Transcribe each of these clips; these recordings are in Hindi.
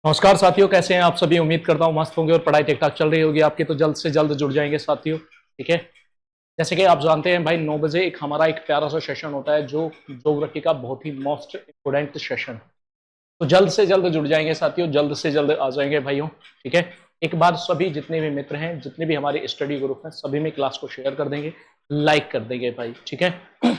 नमस्कार साथियों, कैसे हैं आप सभी। उम्मीद करता हूं मस्त होंगे और पढ़ाई ठीक ठाक चल रही होगी आपकी। तो जल्द से जल्द जुड़ जाएंगे साथियों, ठीक है। जैसे कि आप जानते हैं भाई, 9 बजे एक हमारा एक प्यारा सा सेशन होता है जो ज्योग्राफी का बहुत ही मोस्ट इम्पोर्टेंट सेशन है। तो जल्द से जल्द जुड़ जाएंगे साथियों, जल्द से जल्द आ जाएंगे भाइयों, ठीक है। एक बार सभी जितने भी मित्र हैं, जितने भी हमारे स्टडी ग्रुप हैं, सभी में क्लास को शेयर कर देंगे, लाइक कर देंगे भाई, ठीक है।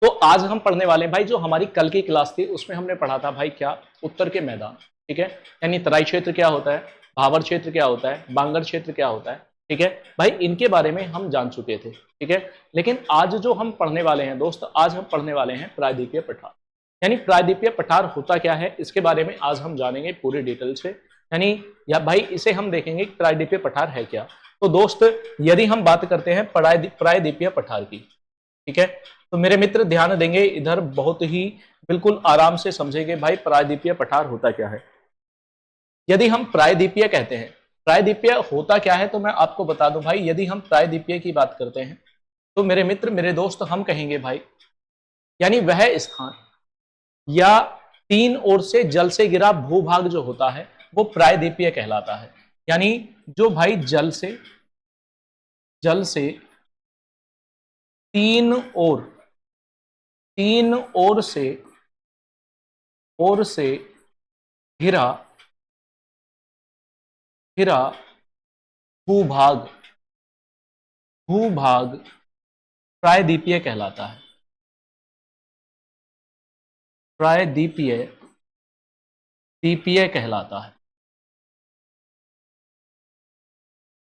तो आज हम पढ़ने वाले हैं भाई, जो हमारी कल की क्लास थी उसमें हमने पढ़ा था भाई क्या, उत्तर के मैदान, ठीक है। यानी तराई क्षेत्र क्या होता है, भावर क्षेत्र क्या होता है, बांगर क्षेत्र क्या होता है, ठीक है भाई। इनके बारे में हम जान चुके थे, ठीक है। लेकिन आज जो हम पढ़ने वाले हैं दोस्त, आज हम पढ़ने वाले हैं प्रायद्वीपीय पठार। यानी प्रायद्वीपीय पठार होता क्या है, इसके बारे में आज हम जानेंगे पूरी डिटेल से। यानी या भाई इसे हम देखेंगे प्रायद्वीपीय पठार है क्या। तो दोस्त, यदि हम बात करते हैं प्रायद्वीपीय पठार की, ठीक है, तो मेरे मित्र ध्यान देंगे इधर, बहुत ही बिल्कुल आराम से समझेंगे भाई प्रायद्वीपीय पठार होता क्या है। यदि हम प्रायद्वीपीय कहते हैं, प्रायद्वीपीय होता क्या है, तो मैं आपको बता दूं भाई, यदि हम प्रायद्वीपीय की बात करते हैं तो मेरे मित्र मेरे दोस्त हम कहेंगे भाई, यानी वह स्थान या तीन ओर से जल से घिरा भूभाग जो होता है वो प्रायद्वीपीय कहलाता है। यानी जो भाई जल से तीन ओर तीन ओर से घिरा घिरा भूभाग भूभाग प्रायद्वीपीय कहलाता है। प्रायद्वीपीय द्वीपीय कहलाता है।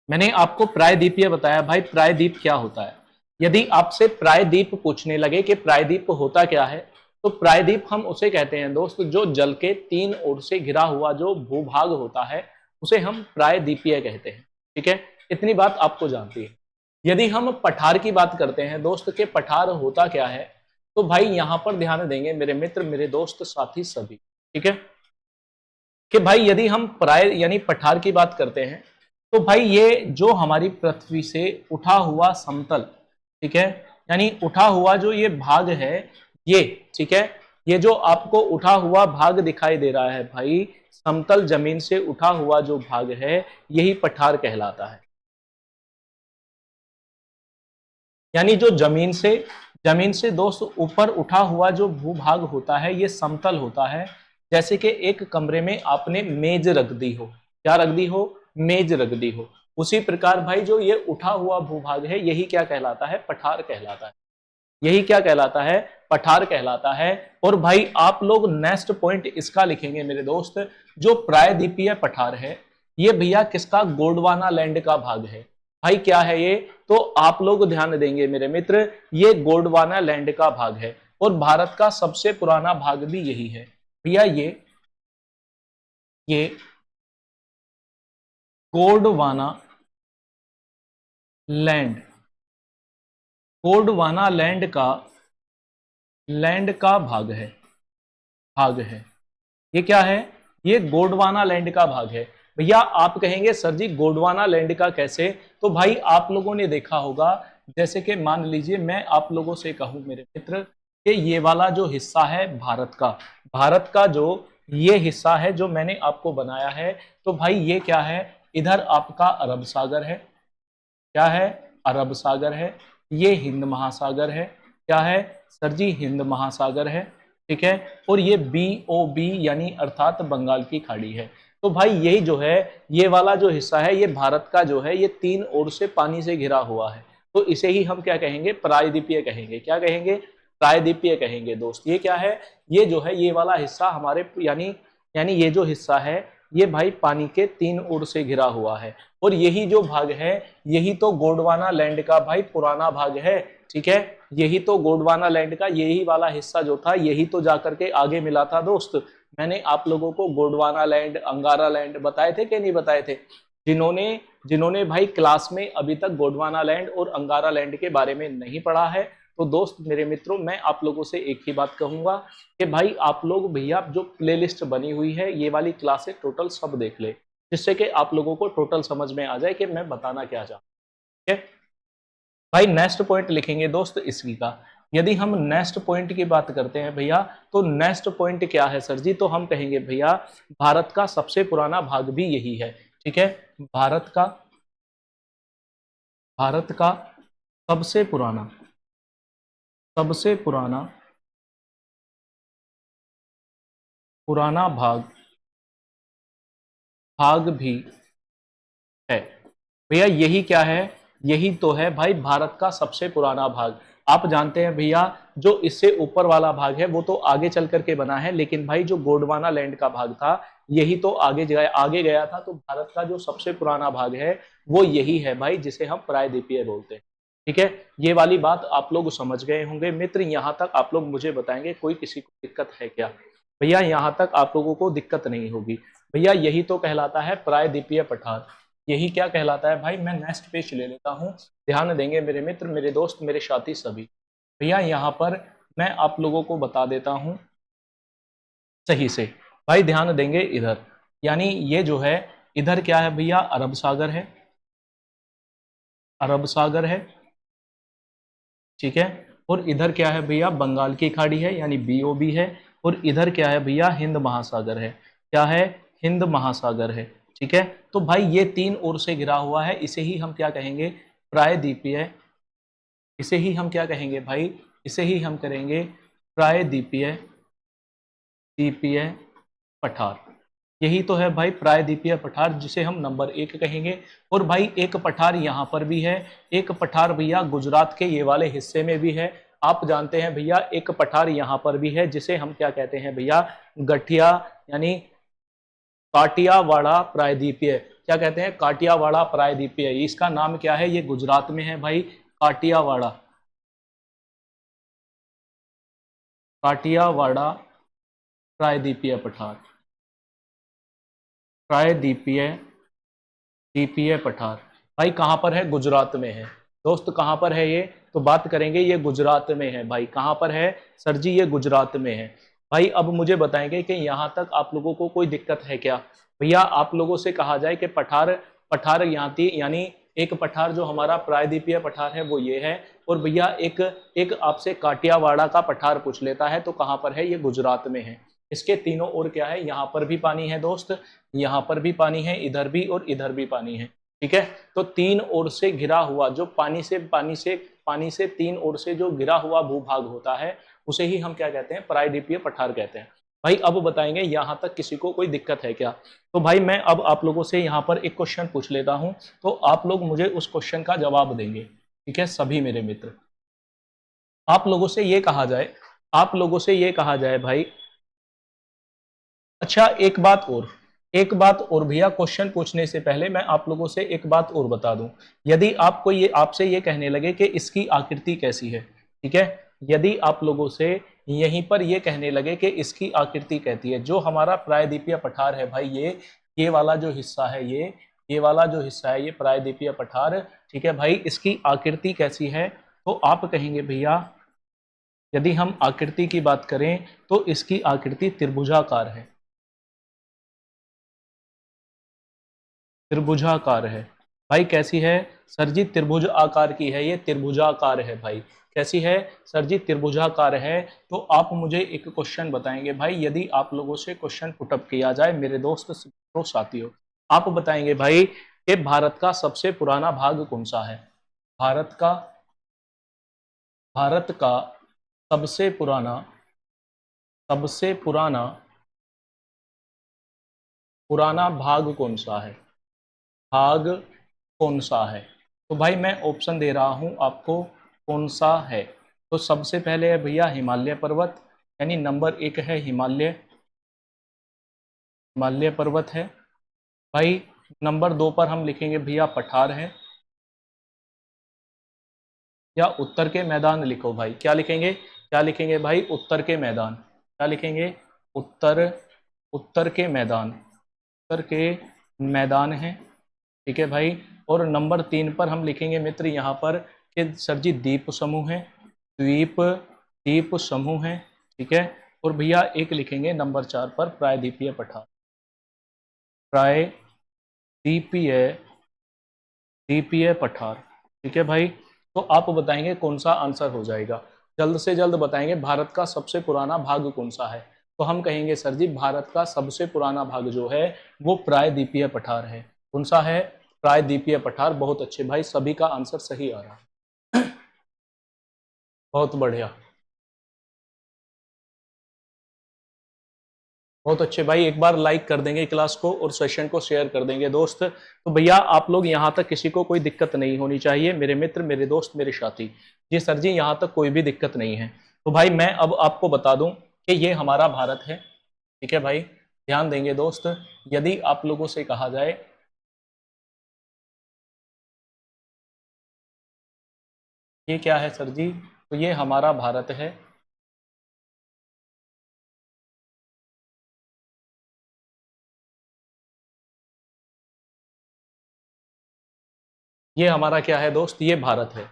मैंने आपको प्रायद्वीपीय बताया भाई, प्रायद्वीप क्या होता है। यदि आपसे प्रायद्वीप पूछने लगे कि प्रायद्वीप होता क्या है, तो प्रायद्वीप हम उसे कहते हैं दोस्त, जो जल के तीन ओर से घिरा हुआ जो भूभाग होता है उसे हम प्रायद्वीपीय कहते हैं, ठीक है। इतनी बात आपको जानती है। यदि हम पठार की बात करते हैं दोस्त के पठार होता क्या है, तो भाई यहां पर ध्यान देंगे मेरे मित्र मेरे दोस्त साथी सभी, ठीक है, कि भाई यदि हम यानी पठार की बात करते हैं तो भाई ये जो हमारी पृथ्वी से उठा हुआ समतल, ठीक है, यानी उठा हुआ जो ये भाग है ये, ठीक है, ये जो आपको उठा हुआ भाग दिखाई दे रहा है भाई, समतल जमीन से उठा हुआ जो भाग है यही पठार कहलाता है। यानी जो जमीन से दोस्त ऊपर उठा हुआ जो भूभाग होता है ये समतल होता है। जैसे कि एक कमरे में आपने मेज रख दी हो, क्या रख दी हो, मेज रख दी हो। उसी प्रकार भाई जो ये उठा हुआ भूभाग है यही क्या कहलाता है, पठार कहलाता है। यही क्या कहलाता है, पठार कहलाता है। और भाई आप लोग नेक्स्ट पॉइंट इसका लिखेंगे मेरे दोस्त, जो प्रायद्वीपीय पठार है ये भैया किसका, गोंडवाना लैंड का भाग है। भाई क्या है ये, तो आप लोग ध्यान देंगे मेरे मित्र, ये गोंडवाना लैंड का भाग है और भारत का सबसे पुराना भाग भी यही है भैया। ये गोंडवाना लैंड, गोंडवाना लैंड का भाग है। ये क्या है, ये गोंडवाना लैंड का भाग है। भैया आप कहेंगे सर जी गोंडवाना लैंड का कैसे, तो भाई आप लोगों ने देखा होगा, जैसे कि मान लीजिए मैं आप लोगों से कहूं मेरे मित्र कि ये वाला जो हिस्सा है भारत का जो ये हिस्सा है जो मैंने आपको बनाया है, तो भाई ये क्या है, इधर आपका अरब सागर है, क्या है, अरब सागर है। ये हिंद महासागर है, क्या है सर जी, हिंद महासागर है, ठीक है। और ये BOB यानी अर्थात बंगाल की खाड़ी है। तो भाई यही जो है, ये वाला जो हिस्सा है ये भारत का जो है ये तीन ओर से पानी से घिरा हुआ है। तो इसे ही हम क्या कहेंगे, प्रायद्वीपीय कहेंगे। क्या कहेंगे, प्रायद्वीपीय कहेंगे दोस्त। ये क्या है, ये जो है ये वाला हिस्सा हमारे यानी ये जो हिस्सा है ये भाई पानी के तीन ओर से घिरा हुआ है। और यही जो भाग है यही तो गोंडवाना लैंड का भाई पुराना भाग है, ठीक है। यही तो गोंडवाना लैंड का यही वाला हिस्सा जो था यही तो जाकर के आगे मिला था दोस्त। मैंने आप लोगों को गोंडवाना लैंड, अंगारा लैंड बताए थे कि नहीं बताए थे। जिन्होंने जिन्होंने भाई क्लास में अभी तक गोंडवाना लैंड और अंगारा लैंड के बारे में नहीं पढ़ा है, तो दोस्त मेरे मित्रों मैं आप लोगों से एक ही बात कहूंगा कि भाई आप लोग भैया जो प्लेलिस्ट बनी हुई है ये वाली क्लासें टोटल सब देख ले, जिससे कि आप लोगों को टोटल समझ में आ जाए कि मैं बताना क्या चाहता हूं, ठीक है। भाई नेक्स्ट पॉइंट लिखेंगे दोस्त इसी का, यदि हम नेक्स्ट पॉइंट की बात करते हैं भैया, तो नेक्स्ट पॉइंट क्या है सर जी, तो हम कहेंगे भैया भारत का सबसे पुराना भाग भी यही है। ठीक है, भारत का भारत का सबसे पुराना सबसे पुराना पुराना भाग भी है। भैया यही क्या है, यही तो है भाई भारत का सबसे पुराना भाग। आप जानते हैं भैया जो इससे ऊपर वाला भाग है वो तो आगे चल करके बना है, लेकिन भाई जो गोंडवाना लैंड का भाग था यही तो आगे गया था। तो भारत का जो सबसे पुराना भाग है वो यही है भाई, जिसे हम प्रायद्वीपीय बोलते हैं। ठीक है, ये वाली बात आप लोग समझ गए होंगे मित्र। यहाँ तक आप लोग मुझे बताएंगे कोई किसी को दिक्कत है क्या? भैया यहाँ तक आप लोगों को दिक्कत नहीं होगी। भैया यही तो कहलाता है प्रायद्वीपीय पठार। यही क्या कहलाता है भाई? मैं नेक्स्ट पेज ले लेता हूँ, ध्यान देंगे मेरे मित्र, मेरे दोस्त, मेरे साथी सभी। भैया यहाँ पर मैं आप लोगों को बता देता हूँ सही से, भाई ध्यान देंगे इधर। यानी ये जो है इधर क्या है भैया, अरब सागर है, अरब सागर है। ठीक है, और इधर क्या है भैया, बंगाल की खाड़ी है यानी बीओबी है। और इधर क्या है भैया, हिंद महासागर है। क्या है? हिंद महासागर है। ठीक है, तो भाई ये तीन ओर से घिरा हुआ है, इसे ही हम क्या कहेंगे, प्रायद्वीपीय। इसे ही हम क्या कहेंगे भाई, इसे ही हम करेंगे प्रायद्वीपीय द्वीपीय पठार। यही तो है भाई प्रायद्वीपीय पठार, जिसे हम नंबर 1 कहेंगे। और भाई एक पठार यहाँ पर भी है, एक पठार भैया गुजरात के ये वाले हिस्से में भी है। आप जानते हैं भैया एक पठार यहाँ पर भी है, जिसे हम क्या कहते हैं भैया, गठिया यानी काटियावाड़ा प्रायद्वीपीय। क्या कहते हैं? काटियावाड़ा प्रायद्वीपीय। इसका नाम क्या है? ये गुजरात में है भाई, काटियावाड़ा। काटियावाड़ा प्रायद्वीपीय पठार, प्रायद्वीपीय द्वीपीय पठार। भाई कहाँ पर है? गुजरात में है। दोस्त कहाँ पर है ये? तो बात करेंगे, ये गुजरात में है भाई। कहाँ पर है सर जी? ये गुजरात में है। भाई अब मुझे बताएंगे कि यहाँ तक आप लोगों को कोई दिक्कत है क्या? भैया आप लोगों से कहा जाए कि पठार पठार यानी एक पठार जो हमारा प्रायद्वीपीय पठार है वो ये है। और भैया एक एक आपसे काटियावाड़ा का पठार पूछ लेता है तो कहाँ पर है? ये गुजरात में है। इसके तीनों ओर क्या है, यहाँ पर भी पानी है दोस्त, यहाँ पर भी पानी है, इधर भी और इधर भी पानी है। ठीक है, तो तीन ओर से घिरा हुआ जो पानी से तीन ओर से जो घिरा हुआ भूभाग होता है उसे ही हम क्या कहते हैं, प्रायद्वीपीय पठार कहते हैं। भाई अब बताएंगे यहाँ तक किसी को कोई दिक्कत है क्या? तो भाई मैं अब आप लोगों से यहाँ पर एक क्वेश्चन पूछ लेता हूँ, तो आप लोग मुझे उस क्वेश्चन का जवाब देंगे। ठीक है सभी मेरे मित्र, आप लोगों से ये कहा जाए, आप लोगों से ये कहा जाए भाई। अच्छा एक बात और भैया, क्वेश्चन पूछने से पहले मैं आप लोगों से एक बात और बता दूं। यदि आपको ये आपसे ये कहने लगे कि इसकी आकृति कैसी है, ठीक है, यदि आप लोगों से यहीं पर ये कहने लगे कि इसकी आकृति कहती है, जो हमारा प्रायद्वीपीय पठार है भाई, ये वाला जो हिस्सा है, ये वाला जो हिस्सा है, ये प्रायद्वीपीय पठार। ठीक है भाई, इसकी आकृति कैसी है? तो आप कहेंगे भैया, यदि हम आकृति की बात करें तो इसकी आकृति त्रिभुजाकार है, त्रिभुजाकार है। भाई कैसी है सर जी? त्रिभुज आकार की है, ये त्रिभुजाकार है भाई। कैसी है सर जी? त्रिभुजाकार है। तो आप मुझे एक क्वेश्चन बताएंगे भाई, यदि आप लोगों से क्वेश्चन पुटअप किया जाए मेरे दोस्त तो साथियों, आप बताएंगे भाई कि भारत का सबसे पुराना भाग कौन सा है? भारत का भारत का सबसे पुराना पुराना भाग कौन सा है? भाग कौन सा है? तो भाई मैं ऑप्शन दे रहा हूं आपको, कौन सा है। तो सबसे पहले है भैया हिमालय पर्वत, यानी नंबर 1 है हिमालय, हिमालय पर्वत है भाई। नंबर 2 पर हम लिखेंगे भैया पठार है, या उत्तर के मैदान लिखो भाई। क्या लिखेंगे? क्या लिखेंगे भाई? उत्तर के मैदान। क्या लिखेंगे? उत्तर उत्तर के मैदान, उत्तर के मैदान है। ठीक है भाई। और नंबर 3 पर हम लिखेंगे मित्र यहाँ पर कि सर जी द्वीप समूह है, द्वीप द्वीप समूह है। ठीक है, और भैया एक लिखेंगे नंबर 4 पर प्रायद्वीपीय पठार, प्रायद्वीपीय द्वीपीय पठार। ठीक है भाई, तो आप बताएंगे कौन सा आंसर हो जाएगा। जल्द से जल्द बताएंगे भारत का सबसे पुराना भाग कौन सा है। तो हम कहेंगे सर जी भारत का सबसे पुराना भाग जो है वो प्रायद्वीपीय पठार है। कौन सा है? प्रायद्वीपीय पठार। बहुत अच्छे भाई, सभी का आंसर सही आ रहा है। बहुत बढ़िया, बहुत अच्छे भाई। एक बार लाइक कर देंगे क्लास को और सेशन को शेयर कर देंगे दोस्त। तो भैया आप लोग यहाँ तक किसी को कोई दिक्कत नहीं होनी चाहिए, मेरे मित्र, मेरे दोस्त, मेरे साथी। जी सर जी यहाँ तक कोई भी दिक्कत नहीं है। तो भाई मैं अब आपको बता दूं कि ये हमारा भारत है। ठीक है भाई, ध्यान देंगे दोस्त। यदि आप लोगों से कहा जाए ये क्या है सर जी, तो ये हमारा भारत है। ये हमारा क्या है दोस्त? ये भारत है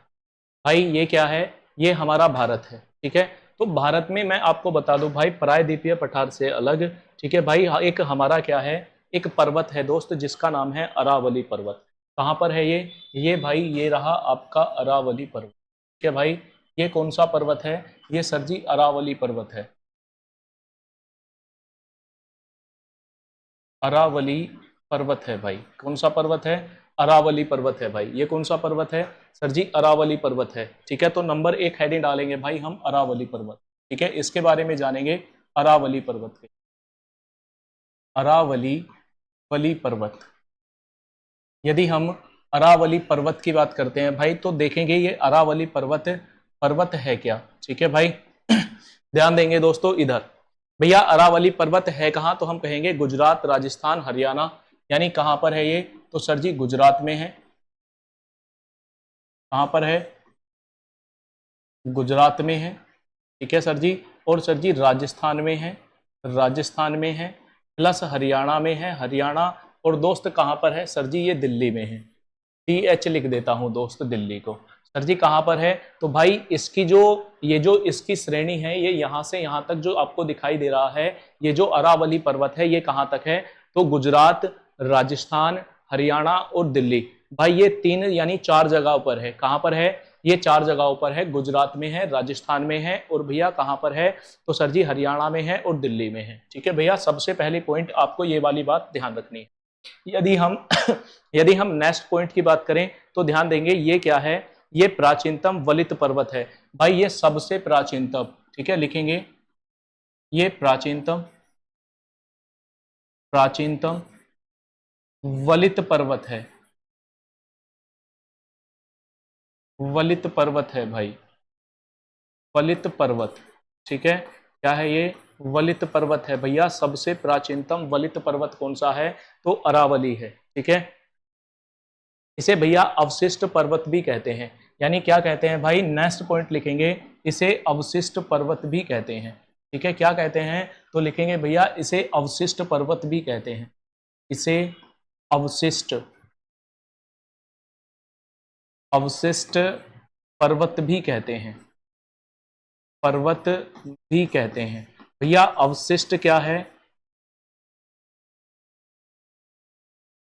भाई। ये क्या है? ये हमारा भारत है। ठीक है, तो भारत में मैं आपको बता दूं भाई प्रायद्वीपीय पठार से अलग, ठीक है भाई, एक हमारा क्या है, एक पर्वत है दोस्त जिसका नाम है अरावली पर्वत। कहाँ पर है ये भाई, ये रहा आपका अरावली पर्वत। ठीक है भाई, ये कौन सा पर्वत है? ये सर जी अरावली पर्वत है। अरावली पर्वत है भाई। कौन सा पर्वत है? अरावली पर्वत है भाई। ये कौन सा पर्वत है? सर जी अरावली पर्वत है। ठीक है, तो नंबर एक हेडिंग डालेंगे भाई हम अरावली पर्वत। ठीक है, इसके बारे में जानेंगे अरावली पर्वत के। अरावली वली पर्वत। यदि हम अरावली पर्वत की बात करते हैं भाई तो देखेंगे ये अरावली पर्वत पर्वत है क्या। ठीक है भाई, ध्यान देंगे दोस्तों इधर। भैया अरावली पर्वत है कहाँ? तो हम कहेंगे गुजरात, राजस्थान, हरियाणा। यानी कहाँ पर है ये? तो सर जी गुजरात में है। कहाँ पर है? गुजरात में है। ठीक है सर जी, और सर जी राजस्थान में है। राजस्थान में है, प्लस हरियाणा में है, हरियाणा। और दोस्त कहाँ पर है? सर जी ये दिल्ली में है। TH लिख देता हूं दोस्त दिल्ली को। सर जी कहाँ पर है? तो भाई इसकी जो ये जो इसकी श्रेणी है ये यहाँ से यहाँ तक जो आपको दिखाई दे रहा है, ये जो अरावली पर्वत है ये कहाँ तक है? तो गुजरात, राजस्थान, हरियाणा और दिल्ली। भाई ये तीन यानी चार जगहों पर है। कहाँ पर है? ये चार जगहों पर है। गुजरात में है, राजस्थान में है, और भैया कहाँ पर है? तो सर जी हरियाणा में है और दिल्ली में है। ठीक है भैया, सबसे पहली पॉइंट आपको ये वाली बात ध्यान रखनी है। यदि हम यदि हम नेक्स्ट पॉइंट की बात करें तो ध्यान देंगे ये क्या है, ये प्राचीनतम वलित पर्वत है। भाई ये सबसे प्राचीनतम, ठीक है लिखेंगे, ये प्राचीनतम प्राचीनतम वलित पर्वत है। वलित पर्वत है भाई, वलित पर्वत। ठीक है, क्या है ये? वलित पर्वत है भैया। सबसे प्राचीनतम वलित पर्वत कौन सा है? तो अरावली है। ठीक है, इसे भैया अवशिष्ट पर्वत भी कहते हैं। यानी क्या कहते हैं भाई? नेक्स्ट पॉइंट लिखेंगे, इसे अवशिष्ट पर्वत भी कहते हैं। ठीक है, क्या कहते हैं? तो लिखेंगे भैया इसे अवशिष्ट पर्वत भी कहते हैं। इसे अवशिष्ट अवशिष्ट पर्वत भी कहते हैं। पर्वत भी कहते हैं भैया। अवशिष्ट क्या है?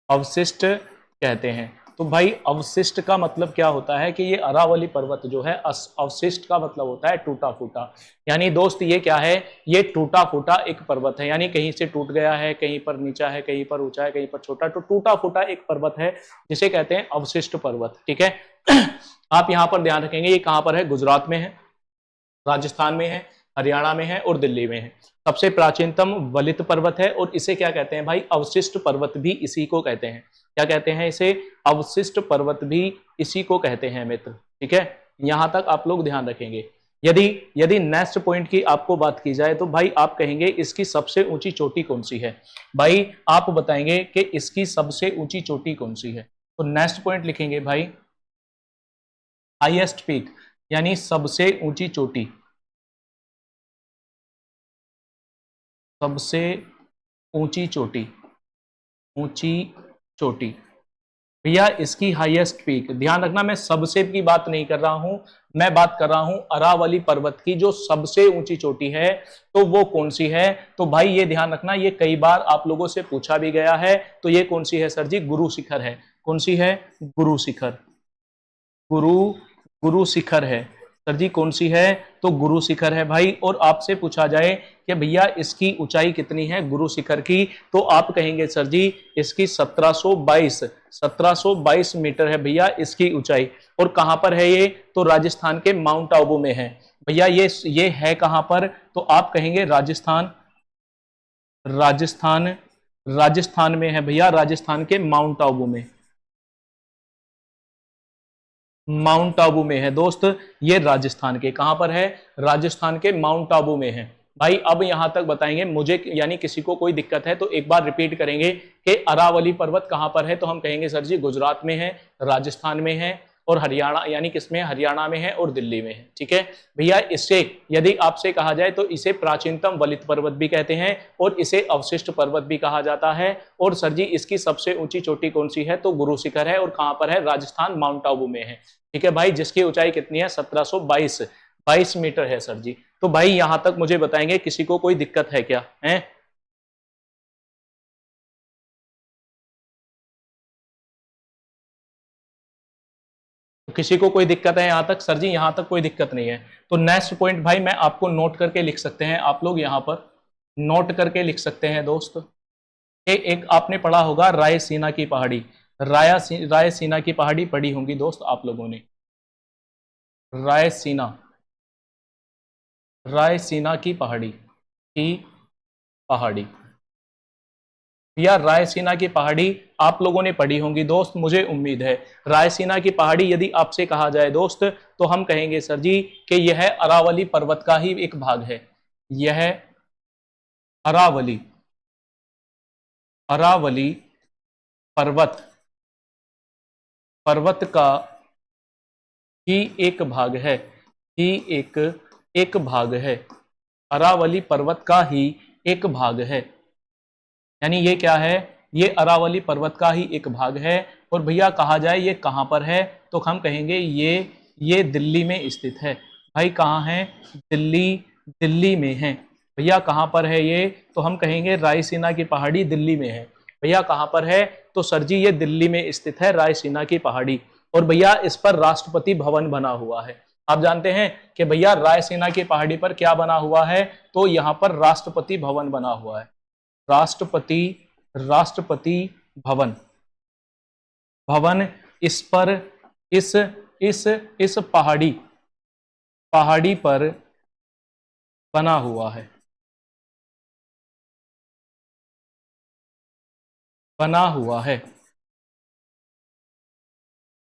अवशिष्ट कहते हैं। तो भाई अवशिष्ट का मतलब क्या होता है कि ये अरावली पर्वत जो है, अवशिष्ट का मतलब होता है टूटा फूटा। यानी दोस्त ये क्या है? ये टूटा फूटा एक पर्वत है। यानी कहीं से टूट गया है, कहीं पर नीचा है, कहीं पर ऊंचा है, कहीं पर छोटा, तो टूटा फूटा एक पर्वत है जिसे कहते हैं अवशिष्ट पर्वत। ठीक है, आप यहाँ पर ध्यान रखेंगे ये कहाँ पर है? गुजरात में है, राजस्थान में है, हरियाणा में है और दिल्ली में है। सबसे प्राचीनतम वलित पर्वत है और इसे क्या कहते हैं भाई? अवशिष्ट पर्वत भी इसी को कहते हैं। क्या कहते हैं इसे? अवशिष्ट पर्वत भी इसी को कहते हैं मित्र। ठीक है, यहां तक आप लोग ध्यान रखेंगे। यदि यदि नेक्स्ट पॉइंट की आपको बात की जाए तो भाई आप कहेंगे इसकी सबसे ऊंची चोटी कौन सी है? भाई आप बताएंगे कि इसकी सबसे ऊंची चोटी कौन सी है। तो नेक्स्ट पॉइंट लिखेंगे भाई हाईएस्ट पीक, यानी सबसे ऊंची चोटी। सबसे ऊंची चोटी, ऊंची चोटी भैया इसकी हाईएस्ट पीक। ध्यान रखना मैं सबसे की बात नहीं कर रहा हूं, मैं बात कर रहा हूं अरावली पर्वत की जो सबसे ऊंची चोटी है, तो वो कौन सी है? तो भाई ये ध्यान रखना, ये कई बार आप लोगों से पूछा भी गया है। तो ये कौन सी है सर जी? गुरु शिखर है। कौन सी है? गुरु शिखर। गुरु गुरु शिखर है। सर जी कौन सी है? तो गुरु शिखर है भाई। और आपसे पूछा जाए कि भैया इसकी ऊंचाई कितनी है गुरु शिखर की, तो आप कहेंगे सर जी इसकी 1722 मीटर है भैया इसकी ऊंचाई। और कहां पर है ये? तो राजस्थान के माउंट आबू में है भैया। ये है कहां पर? तो आप कहेंगे राजस्थान, राजस्थान, राजस्थान में है भैया, राजस्थान के माउंट आबू में, माउंट आबू में है दोस्त। ये राजस्थान के कहां पर है? राजस्थान के माउंट आबू में है भाई। अब यहां तक बताएंगे मुझे, यानी किसी को कोई दिक्कत है तो एक बार रिपीट करेंगे कि अरावली पर्वत कहां पर है, तो हम कहेंगे सर जी गुजरात में है, राजस्थान में है और हरियाणा, यानी किसमें? हरियाणा में है और दिल्ली में है। ठीक है भैया। इससे यदि आपसे कहा जाए तो इसे प्राचीनतम वलित पर्वत भी कहते हैं और इसे अवशिष्ट पर्वत भी कहा जाता है। और सर जी इसकी सबसे ऊंची चोटी कौन सी है? तो गुरु शिखर है। और कहां पर है? राजस्थान माउंट आबू में है। ठीक है भाई, जिसकी ऊंचाई कितनी है? 1722 मीटर है सर जी। तो भाई यहां तक मुझे बताएंगे किसी को कोई दिक्कत है क्या है? तो किसी को कोई दिक्कत है यहां तक? सर जी यहां तक कोई दिक्कत नहीं है। तो नेक्स्ट पॉइंट भाई मैं आपको नोट करके लिख सकते हैं, आप लोग यहां पर नोट करके लिख सकते हैं दोस्त। एक आपने पढ़ा होगा रायसीना की पहाड़ी, रायसीना की पहाड़ी पढ़ी होंगी दोस्त आप लोगों ने। रायसीना, रायसीना की पहाड़ी, की पहाड़ी, या रायसीना की पहाड़ी आप लोगों ने पढ़ी होंगी दोस्त, मुझे उम्मीद है। रायसीना की पहाड़ी यदि आपसे कहा जाए दोस्त तो हम कहेंगे सर जी कि यह अरावली पर्वत का ही एक भाग है। यह अरावली, अरावली पर्वत, पर्वत का ही एक भाग है, ही एक एक भाग है, अरावली पर्वत का ही एक भाग है। यानी ये क्या है? ये अरावली पर्वत का ही एक भाग है। और भैया कहा जाए ये कहां पर है, तो हम कहेंगे ये दिल्ली में स्थित है। भाई कहां है? दिल्ली, दिल्ली में है भैया। कहां पर है ये? तो हम कहेंगे रायसीना की पहाड़ी दिल्ली में है भैया। कहां पर है? तो सर जी ये दिल्ली में स्थित है रायसीना की पहाड़ी। और भैया इस पर राष्ट्रपति भवन बना हुआ है। आप जानते हैं कि भैया रायसीना की पहाड़ी पर क्या बना हुआ है? तो यहां पर राष्ट्रपति भवन बना हुआ है। राष्ट्रपति, राष्ट्रपति भवन, भवन इस पर, इस इस पहाड़ी, पहाड़ी पर बना हुआ है, बना हुआ है।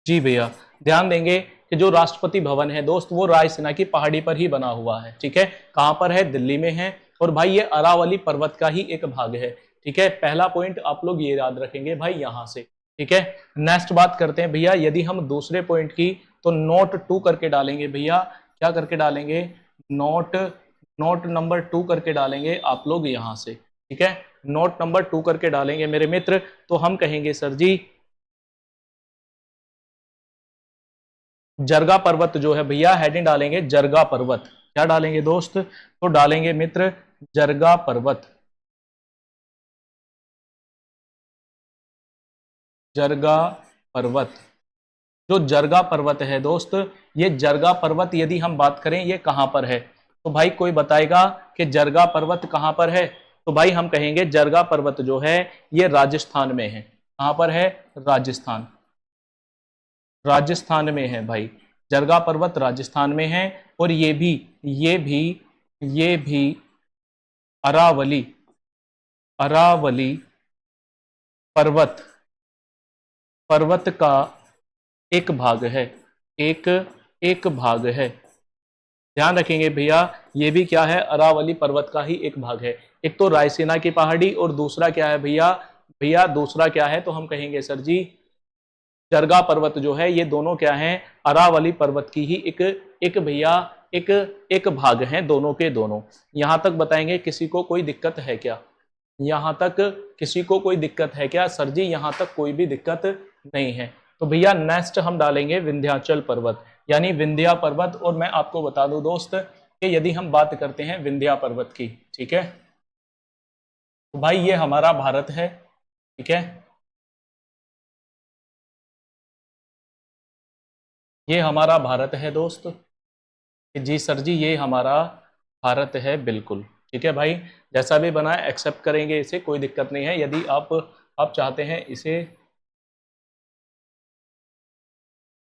जी भैया, ध्यान देंगे कि जो राष्ट्रपति भवन है दोस्त वो रायसीना की पहाड़ी पर ही बना हुआ है। ठीक है, कहां पर है? दिल्ली में है। और भाई ये अरावली पर्वत का ही एक भाग है। ठीक है, पहला पॉइंट आप लोग ये याद रखेंगे भाई यहां से। ठीक है, नेक्स्ट बात करते हैं भैया। यदि हम दूसरे पॉइंट की तो नोट 2 करके डालेंगे भैया। क्या करके डालेंगे? नोट, नोट नंबर 2 करके डालेंगे आप लोग यहां से। ठीक है, नोट नंबर 2 करके डालेंगे मेरे मित्र। तो हम कहेंगे सर जी जरगा पर्वत जो है भैया, हेडिंग डालेंगे जरगा पर्वत। क्या डालेंगे दोस्त? तो डालेंगे मित्र जरगा पर्वत, जरगा पर्वत। जो जरगा पर्वत है दोस्त, ये जरगा पर्वत यदि हम बात करें ये कहां पर है, तो भाई कोई बताएगा कि जरगा पर्वत कहां पर है? तो भाई हम कहेंगे जरगा पर्वत जो है ये राजस्थान में है। कहां पर है? राजस्थान, राजस्थान में है भाई। जरगा पर्वत राजस्थान में है। और ये भी ये भी अरावली, अरावली पर्वत, पर्वत का एक भाग है, एक एक भाग है। ध्यान रखेंगे भैया, ये भी क्या है? अरावली पर्वत का ही एक भाग है। एक तो रायसीना की पहाड़ी और दूसरा क्या है भैया? भैया दूसरा क्या है? तो हम कहेंगे सर जी जरगा पर्वत जो है, ये दोनों क्या हैं? अरावली पर्वत की ही एक एक भैया एक एक भाग हैं, दोनों के दोनों। यहां तक बताएंगे किसी को कोई दिक्कत है क्या? यहां तक किसी को कोई दिक्कत है क्या? सर जी यहां तक कोई भी दिक्कत नहीं है। तो भैया नेक्स्ट हम डालेंगे विंध्याचल पर्वत, यानी विंध्या पर्वत। और मैं आपको बता दूं दोस्त कि यदि हम बात करते हैं विंध्या पर्वत की, ठीक है, तो भाई ये हमारा भारत है। ठीक है, ये हमारा भारत है दोस्त। जी सर जी, ये हमारा भारत है बिल्कुल। ठीक है भाई, जैसा भी बना है एक्सेप्ट करेंगे इसे, कोई दिक्कत नहीं है। यदि आप चाहते हैं इसे,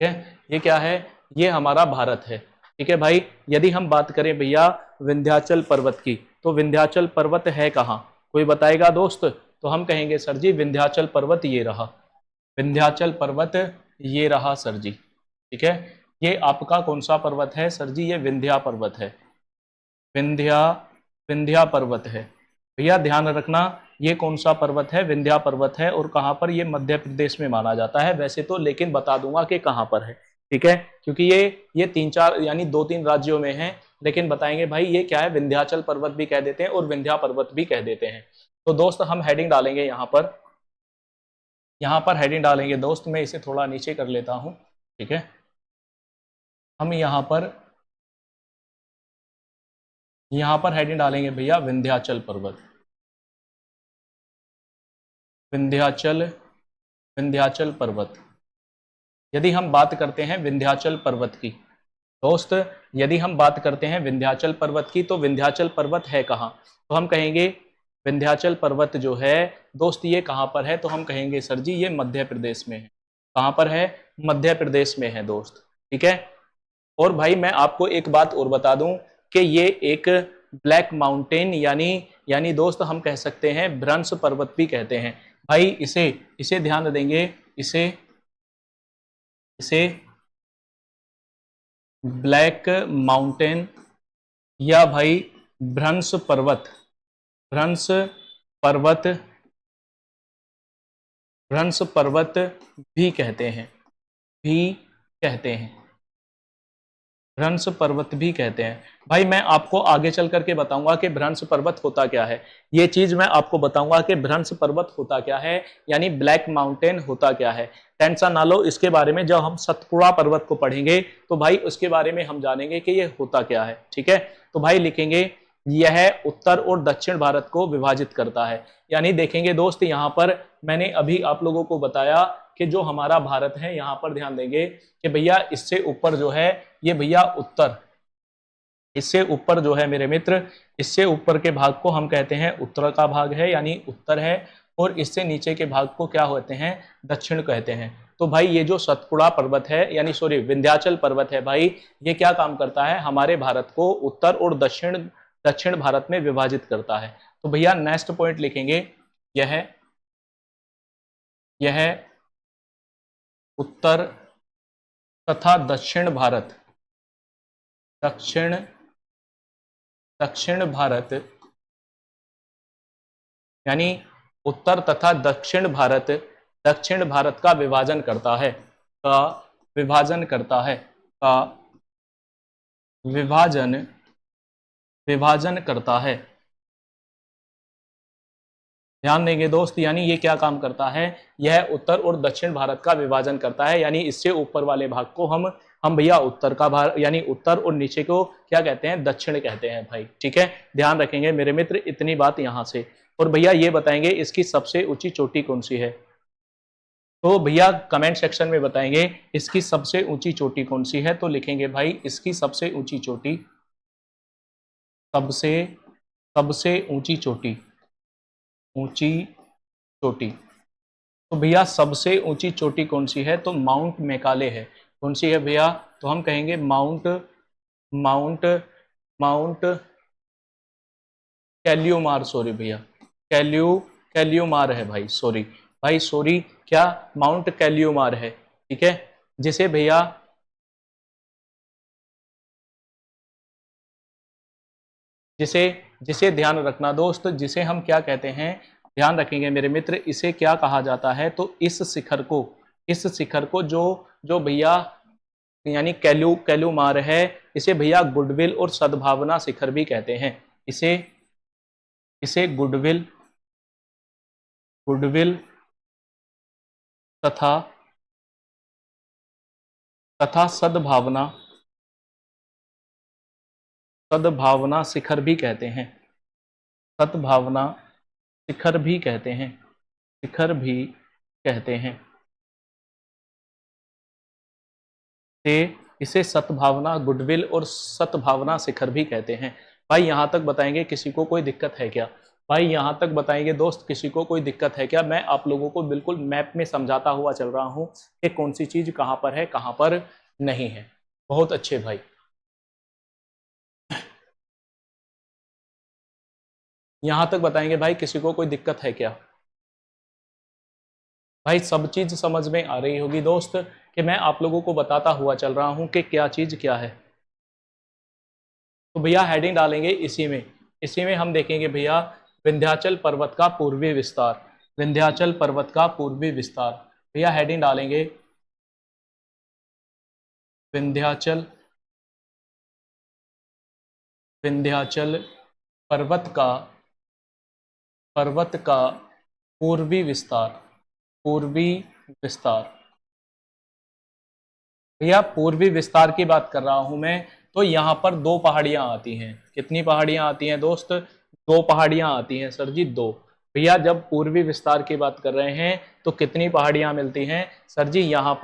ठीक है, ये क्या है, ये हमारा भारत है। ठीक है भाई, यदि हम बात करें भैया विंध्याचल पर्वत की, तो विंध्याचल पर्वत है कहाँ, कोई बताएगा दोस्त? तो हम कहेंगे सर जी विंध्याचल पर्वत ये रहा, विंध्याचल पर्वत ये रहा सर जी। ठीक है, ये आपका कौन सा पर्वत है सर जी? ये विंध्या पर्वत है, विंध्या, विंध्या पर्वत है। भैया ध्यान रखना, ये कौन सा पर्वत है? विंध्या पर्वत है। और कहाँ पर? ये मध्य प्रदेश में माना जाता है वैसे तो, लेकिन बता दूंगा कि कहाँ पर है। ठीक है, क्योंकि ये तीन चार यानी दो तीन राज्यों में है, लेकिन बताएंगे भाई ये क्या है, विंध्याचल पर्वत भी कह देते हैं और विंध्या पर्वत भी कह देते हैं। तो दोस्त हम हेडिंग डालेंगे यहाँ पर हेडिंग डालेंगे दोस्त, मैं इसे थोड़ा नीचे कर लेता हूँ। ठीक है, हम यहाँ पर हेडिंग डालेंगे भैया विंध्याचल पर्वत, विंध्याचल, विंध्याचल पर्वत। यदि हम बात करते हैं विंध्याचल पर्वत की दोस्त, यदि हम बात करते हैं विंध्याचल पर्वत की, तो विंध्याचल पर्वत है कहाँ? तो हम कहेंगे विंध्याचल पर्वत जो है दोस्त ये कहाँ पर है? तो हम कहेंगे सर जी ये मध्य प्रदेश में है। कहाँ पर है? मध्य प्रदेश में है दोस्त। ठीक है, और भाई मैं आपको एक बात और बता दूं कि ये एक ब्लैक माउंटेन यानी दोस्त हम कह सकते हैं भ्रंश पर्वत भी कहते हैं भाई। इसे इसे ध्यान देंगे, इसे इसे ब्लैक माउंटेन या भाई भ्रंश पर्वत, भ्रंश पर्वत, भ्रंश पर्वत भी कहते हैं, भी कहते हैं, भ्रंश पर्वत भी कहते हैं। भाई मैं आपको आगे चल करके बताऊंगा कि भ्रंश पर्वत होता क्या है, ये चीज मैं आपको बताऊंगा कि भ्रंश पर्वत होता क्या है, यानी ब्लैक माउंटेन होता क्या है। टेंशन ना लो इसके बारे में, जब हम सतपुड़ा पर्वत को पढ़ेंगे तो भाई उसके बारे में हम जानेंगे कि ये होता क्या है। ठीक है, तो भाई लिखेंगे यह उत्तर और दक्षिण भारत को विभाजित करता है। यानी देखेंगे दोस्त, यहाँ पर मैंने अभी आप लोगों को बताया कि जो हमारा भारत है, यहाँ पर ध्यान देंगे कि भैया इससे ऊपर जो है ये भैया उत्तर, इससे ऊपर जो है मेरे मित्र, इससे ऊपर के भाग को हम कहते हैं उत्तर का भाग है, यानी उत्तर है। और इससे नीचे के भाग को क्या होते हैं? दक्षिण कहते हैं। तो भाई ये जो सतपुड़ा पर्वत है, यानी सॉरी विंध्याचल पर्वत है भाई, ये क्या काम करता है? हमारे भारत को उत्तर और दक्षिण, दक्षिण भारत में विभाजित करता है। तो भैया नेक्स्ट पॉइंट लिखेंगे, यह उत्तर तथा दक्षिण भारत, दक्षिण, दक्षिण भारत यानी उत्तर तथा दक्षिण भारत, दक्षिण भारत का विभाजन करता है, का विभाजन करता है, का विभाजन, विभाजन करता है। ध्यान देंगे दोस्त, यानी ये क्या काम करता है? यह उत्तर और दक्षिण भारत का विभाजन करता है, यानी इससे ऊपर वाले भाग को हम भैया उत्तर का भाग यानी उत्तर, और नीचे को क्या कहते हैं? दक्षिण कहते हैं भाई। ठीक है, ध्यान रखेंगे मेरे मित्र, इतनी बात यहां से। और भैया ये बताएंगे इसकी सबसे ऊंची चोटी कौन सी है? तो भैया कमेंट सेक्शन में बताएंगे इसकी सबसे ऊंची चोटी कौन सी है। तो लिखेंगे भाई इसकी सबसे ऊंची चोटी, सबसे, सबसे ऊंची चोटी, ऊंची चोटी। तो भैया सबसे ऊंची चोटी कौन सी है? तो माउंट मैकाले है। कौन सी है भैया? तो हम कहेंगे माउंट, माउंट, माउंट कैल्यूमार, सॉरी भैया, कैल्यूमार है भाई, सॉरी भाई, सॉरी, क्या? माउंट कैल्यूमार है। ठीक है, जिसे भैया, जिसे जिसे ध्यान रखना दोस्त, जिसे हम क्या कहते हैं? ध्यान रखेंगे मेरे मित्र, इसे क्या कहा जाता है? तो इस शिखर को, इस शिखर को जो जो भैया यानी कैल्यूमार है, इसे भैया गुडविल और सद्भावना शिखर भी कहते हैं। इसे इसे गुडविल, गुडविल तथा तथा सद्भावना, सद्भावना शिखर भी कहते हैं, सद्भावना शिखर भी कहते हैं, शिखर भी कहते हैं। से इसे सद्भावना, गुडविल और सद्भावना शिखर भी कहते हैं। भाई यहाँ तक बताएंगे, किसी को कोई दिक्कत है क्या? भाई यहाँ तक बताएंगे दोस्त, किसी को कोई दिक्कत है क्या? मैं आप लोगों को बिल्कुल मैप में समझाता हुआ चल रहा हूँ कि कौन सी चीज कहाँ पर है, कहाँ पर नहीं है। बहुत अच्छे भाई। यहाँ तक बताएंगे भाई, किसी को कोई दिक्कत है क्या? भाई सब चीज समझ में आ रही होगी दोस्त कि मैं आप लोगों को बताता हुआ चल रहा हूं कि क्या चीज क्या है। तो भैया हेडिंग डालेंगे इसी में हम देखेंगे भैया विंध्याचल पर्वत का पूर्वी विस्तार। विंध्याचल पर्वत का पूर्वी विस्तार भैया हेडिंग डालेंगे विंध्याचल विंध्याचल पर्वत का पूर्वी विस्तार। पूर्वी विस्तार भैया पूर्वी विस्तार की बात कर रहा हूं मैं। तो यहाँ पर दो पहाड़ियां आती हैं। कितनी पहाड़ियां आती हैं दोस्त? दो पहाड़ियां आती हैं सर जी, दो। भैया जब पूर्वी विस्तार की बात कर रहे हैं तो कितनी पहाड़ियां मिलती हैं सर जी? यहाँ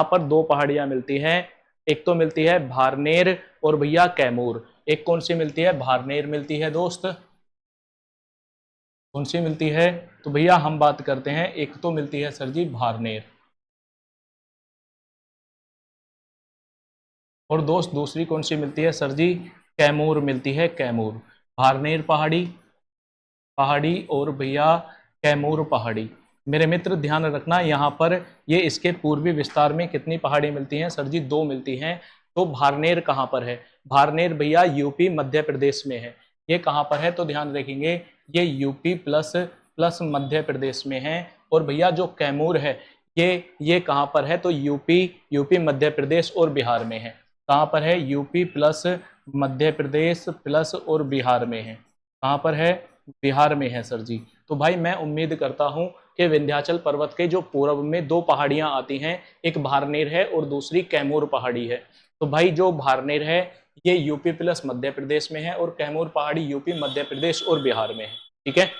पर दो पहाड़ियां मिलती हैं। एक तो मिलती है भारनेर और भैया कैमूर। एक कौन सी मिलती है? भारनेर मिलती है दोस्त। कौन सी मिलती है? तो भैया हम बात करते हैं, एक तो मिलती है सर जी भारनेर, और दोस्त दूसरी कौन सी मिलती है सर जी? कैमूर मिलती है, कैमूर। भारनेर पहाड़ी पहाड़ी और भैया कैमूर पहाड़ी। मेरे मित्र ध्यान रखना, यहाँ पर ये इसके पूर्वी विस्तार में कितनी पहाड़ी मिलती हैं सर जी? दो मिलती हैं। तो भारनेर कहाँ पर है? भारनेर भैया यूपी मध्य प्रदेश में है। ये कहाँ पर है? तो ध्यान रखेंगे, ये UP plus plus Madhya Pradesh में है। और भैया जो कैमूर है ये कहाँ पर है? तो यूपी मध्य प्रदेश और बिहार में है। कहाँ पर है? UP plus Madhya Pradesh plus और बिहार में है। कहाँ पर है? बिहार में है सर जी। तो भाई मैं उम्मीद करता हूं कि विंध्याचल पर्वत के जो पूर्व में दो पहाड़ियां आती हैं, एक भारनेर है और दूसरी कैमूर पहाड़ी है। तो भाई जो भारनेर है ये यूपी प्लस मध्य प्रदेश में है और कैमूर पहाड़ी यूपी मध्य प्रदेश और बिहार में है। ठीक है,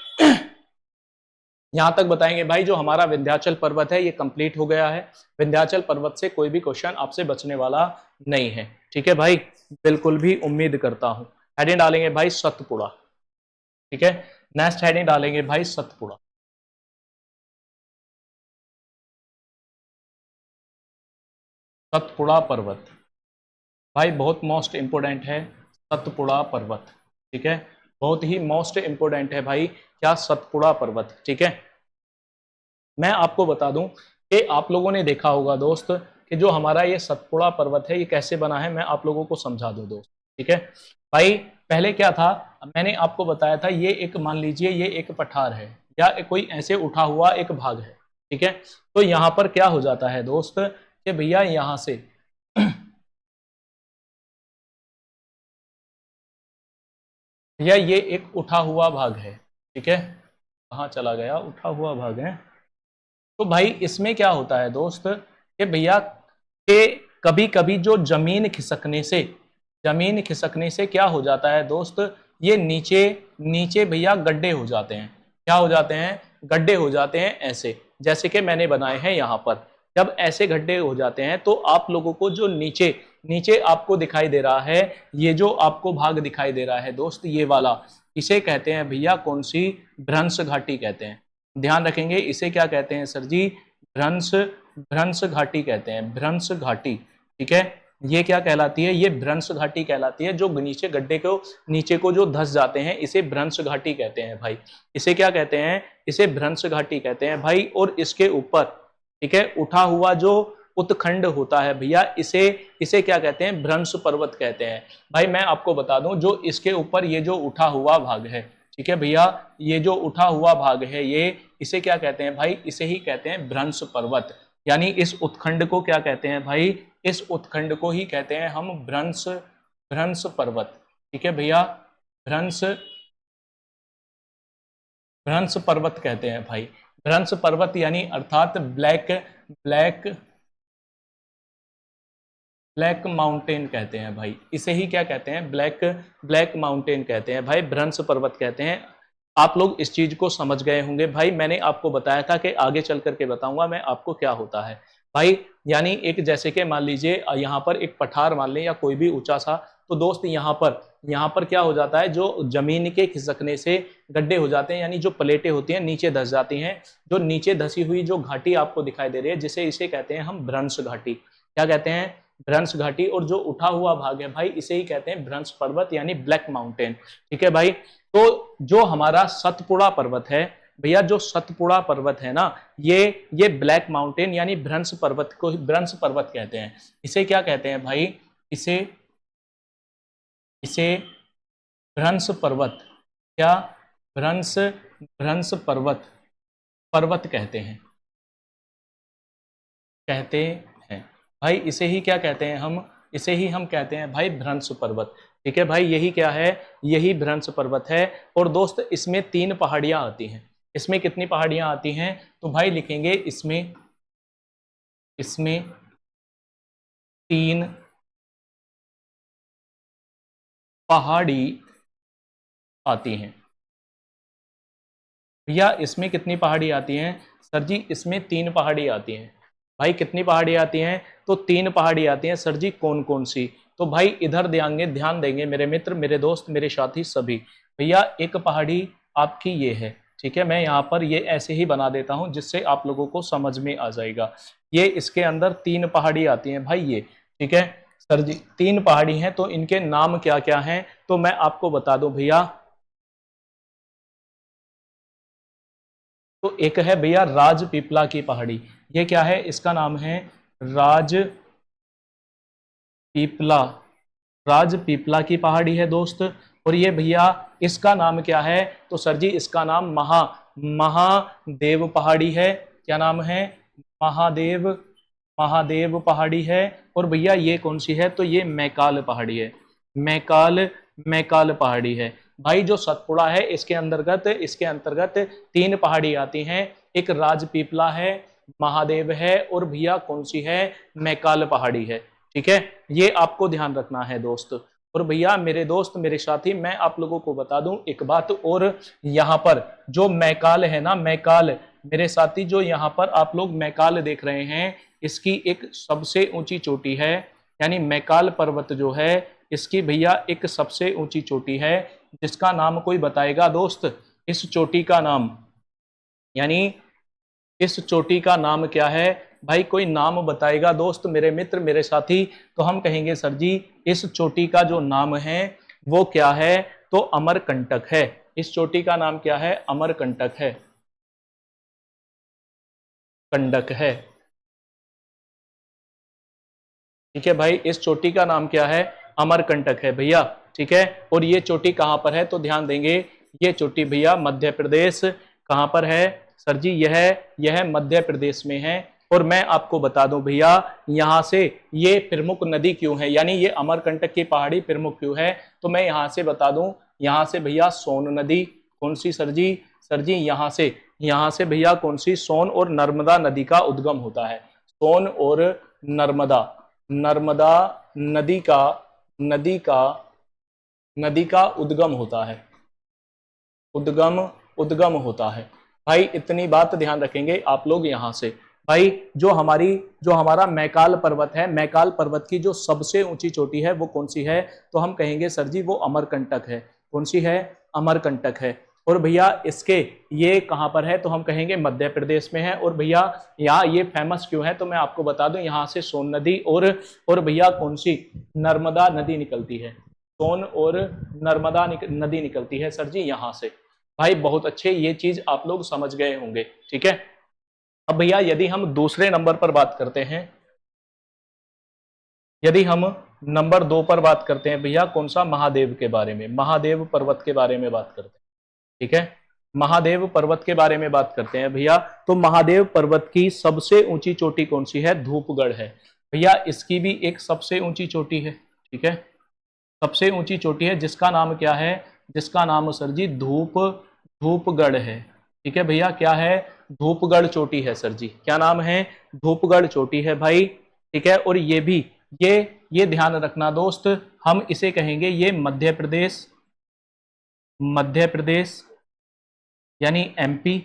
यहां तक बताएंगे भाई जो हमारा विंध्याचल पर्वत है ये कंप्लीट हो गया है। विंध्याचल पर्वत से कोई भी क्वेश्चन आपसे बचने वाला नहीं है। ठीक है भाई, बिल्कुल भी उम्मीद करता हूं। हेडिंग डालेंगे भाई सतपुड़ा। ठीक है, नेक्स्ट हेडिंग डालेंगे भाई सतपुड़ा। सतपुड़ा पर्वत भाई बहुत मोस्ट इंपोर्टेंट है। सतपुड़ा पर्वत, ठीक है, बहुत ही मोस्ट इंपोर्टेंट है भाई। क्या? सतपुड़ा पर्वत। ठीक है, मैं आपको बता दूं कि आप लोगों ने देखा होगा दोस्त कि जो हमारा ये सतपुड़ा पर्वत है ये कैसे बना है, मैं आप लोगों को समझा दूं दोस्त। ठीक है भाई, पहले क्या था, मैंने आपको बताया था ये एक, मान लीजिए ये एक पठार है या कोई ऐसे उठा हुआ एक भाग है। ठीक है, तो यहाँ पर क्या हो जाता है दोस्त कि भैया यहाँ से भैया ये एक उठा हुआ भाग है। ठीक है, कहाँ चला गया? उठा हुआ भाग है। तो भाई इसमें क्या होता है दोस्त कि भैया के कभी कभी जो जमीन खिसकने से क्या हो जाता है दोस्त, ये नीचे नीचे भैया गड्ढे हो जाते हैं। क्या हो जाते हैं? गड्ढे हो जाते हैं, ऐसे जैसे कि मैंने बनाए हैं यहाँ पर। जब ऐसे गड्ढे हो जाते हैं तो आप लोगों को जो नीचे नीचे आपको दिखाई दे रहा है, ये जो आपको भाग दिखाई दे रहा है दोस्त, ये वाला, इसे कहते हैं भैया कौन सी? भ्रंश घाटी कहते हैं। ध्यान रखेंगे, इसे क्या कहते हैं सर जी? भ्रंश भ्रंश घाटी कहते हैं, भ्रंश घाटी। ठीक है, ये क्या कहलाती है? ये भ्रंश घाटी कहलाती है। जो नीचे गड्ढे को नीचे को जो धंस जाते हैं इसे भ्रंश घाटी कहते हैं भाई। इसे क्या कहते हैं? इसे भ्रंश घाटी कहते हैं भाई। और इसके ऊपर, ठीक है, उठा हुआ जो उत्खंड होता है भैया, इसे इसे क्या कहते हैं? भ्रंश पर्वत कहते हैं भाई। मैं आपको बता दूं, जो इसके ऊपर ये जो उठा हुआ भाग है, ठीक है भैया, ये जो उठा हुआ भाग है ये, इसे क्या कहते हैं भाई? इसे ही कहते हैं भ्रंश पर्वत। यानी इस उत्खंड को क्या कहते हैं भाई? इस उत्खंड को ही कहते हैं हम भ्रंश भ्रंश पर्वत। ठीक है भैया, भ्रंश भ्रंश पर्वत कहते हैं भाई। भ्रंश पर्वत यानी अर्थात ब्लैक ब्लैक ब्लैक माउंटेन कहते हैं भाई। इसे ही क्या कहते हैं? ब्लैक ब्लैक माउंटेन कहते हैं भाई, भ्रंश पर्वत कहते हैं। आप लोग इस चीज को समझ गए होंगे भाई। मैंने आपको बताया था कि आगे चल करके बताऊंगा मैं आपको क्या होता है। भाई यानी एक जैसे कि मान लीजिए यहाँ पर एक पठार मान लें या कोई भी ऊंचा सा, तो दोस्त यहाँ पर क्या हो जाता है, जो जमीन के खिसकने से गड्ढे हो जाते हैं, यानी जो प्लेटें होती हैं नीचे धस जाती हैं। जो नीचे धसी हुई जो घाटी आपको दिखाई दे रही है, जिसे इसे कहते हैं हम भ्रंश घाटी। क्या कहते हैं? भ्रंश घाटी। और जो उठा हुआ भाग है भाई, इसे ही कहते हैं भ्रंश पर्वत यानी ब्लैक माउंटेन। ठीक है भाई। तो जो हमारा सतपुड़ा पर्वत है भैया, जो सतपुड़ा पर्वत है ना, ये ब्लैक माउंटेन यानी भ्रंश पर्वत को भ्रंश पर्वत कहते हैं। इसे क्या कहते हैं भाई? इसे इसे भ्रंश पर्वत, क्या? भ्रंश भ्रंश पर्वत कहते हैं भाई। इसे ही क्या कहते हैं हम? इसे ही हम कहते हैं भाई भ्रंश पर्वत। ठीक है भाई, यही क्या है? यही भ्रंश पर्वत है। और दोस्त इसमें 3 पहाड़ियां आती हैं। इसमें कितनी पहाड़ियां आती हैं? तो भाई लिखेंगे इसमें इसमें 3 पहाड़ी आती हैं। भैया इसमें कितनी पहाड़ी आती हैं? सर जी इसमें 3 पहाड़ी आती हैं। भाई कितनी पहाड़ी आती हैं? तो 3 पहाड़ी आती हैं। सर जी कौन कौन सी? तो भाई इधर ध्यान देंगे मेरे मित्र, मेरे दोस्त, मेरे साथी सभी। भैया एक पहाड़ी आपकी ये है। ठीक है, मैं यहाँ पर ये ऐसे ही बना देता हूँ जिससे आप लोगों को समझ में आ जाएगा। ये इसके अंदर 3 पहाड़ी आती हैं भाई ये। ठीक है सर जी, 3 पहाड़ी हैं, तो इनके नाम क्या क्या हैं तो मैं आपको बता दूं भैया। तो एक है भैया राजपीपला की पहाड़ी। ये क्या है? इसका नाम है राजपीपला। राजपीपला की पहाड़ी है दोस्त। और ये भैया इसका नाम क्या है? तो सर जी इसका नाम महादेव पहाड़ी है। क्या नाम है? महादेव महादेव पहाड़ी है। और भैया ये कौन सी है? तो ये मैकाल पहाड़ी है। मैकाल मैकाल पहाड़ी है। भाई जो सतपुड़ा है इसके अंतर्गत 3 पहाड़ी आती हैं। एक राजपीपला है, महादेव है, और भैया कौन सी है? मैकाल पहाड़ी है। ठीक है, ये आपको ध्यान रखना है दोस्त। और भैया मेरे दोस्त, मेरे साथी, मैं आप लोगों को बता दूं एक बात और। यहाँ पर जो मैकाल है ना, मैकाल, मेरे साथी, जो यहाँ पर आप लोग मैकाल देख रहे हैं, इसकी एक सबसे ऊंची चोटी है। यानी मैकाल पर्वत जो है, इसकी भैया एक सबसे ऊंची चोटी है, जिसका नाम कोई बताएगा दोस्त? इस चोटी का नाम, यानी इस चोटी का नाम क्या है? भाई कोई नाम बताएगा दोस्त, मेरे मित्र, मेरे साथी? तो हम कहेंगे सर जी इस चोटी का जो नाम है वो क्या है? तो अमरकंटक है। इस चोटी का नाम क्या है? अमरकंटक है, कंडक है। ठीक है भाई, इस चोटी का नाम क्या है? अमरकंटक है भैया। ठीक है, और ये चोटी कहां पर है? तो ध्यान देंगे, ये चोटी भैया मध्य प्रदेश। कहां पर है सर जी? यह मध्य प्रदेश में है। और मैं आपको बता दूं भैया, यहां से ये प्रमुख नदी क्यों है, यानी ये अमरकंटक की पहाड़ी प्रमुख क्यों है, तो मैं यहां से बता दूं। यहां से भैया सोन नदी, कौन सी सर जी? सर जी यहां से भैया कौन सी? सोन और नर्मदा नदी का उद्गम होता है। सोन और नर्मदा नर्मदा नदी का नदी का नदी का उद्गम होता है। उद्गम उद्गम होता है। भाई इतनी बात ध्यान रखेंगे आप लोग। यहां से भाई जो हमारा मैकाल पर्वत है, मैकाल पर्वत की जो सबसे ऊंची चोटी है वो कौन सी है? तो हम कहेंगे सर जी वो अमरकंटक है। कौन सी है? अमरकंटक है। और भैया इसके ये कहां पर है? तो हम कहेंगे मध्य प्रदेश में है। और भैया यहाँ ये फेमस क्यों है? तो मैं आपको बता दूं, यहाँ से सोन नदी और भैया कौन सी? नर्मदा नदी निकलती है। सोन और नर्मदा नदी निकलती है सर जी यहाँ से। भाई बहुत अच्छे, ये चीज आप लोग समझ गए होंगे। ठीक है, अब भैया यदि हम दूसरे नंबर पर बात करते हैं, यदि हम नंबर 2 पर बात करते हैं भैया, कौन सा? महादेव के बारे में, महादेव पर्वत के बारे में बात करते हैं। ठीक है, महादेव पर्वत के बारे में बात करते हैं भैया। तो महादेव पर्वत की सबसे ऊंची चोटी कौन सी है? धूपगढ़ है भैया। इसकी भी एक सबसे ऊंची चोटी है। ठीक है, सबसे ऊंची चोटी है, जिसका नाम क्या है? जिसका नाम सर जी धूपगढ़ है। ठीक है भैया, क्या है? धूपगढ़ चोटी है सर जी। क्या नाम है? धूपगढ़ चोटी है भाई। ठीक है, और ये भी ये ये ध्यान रखना दोस्त, हम इसे कहेंगे ये मध्य प्रदेश यानी एमपी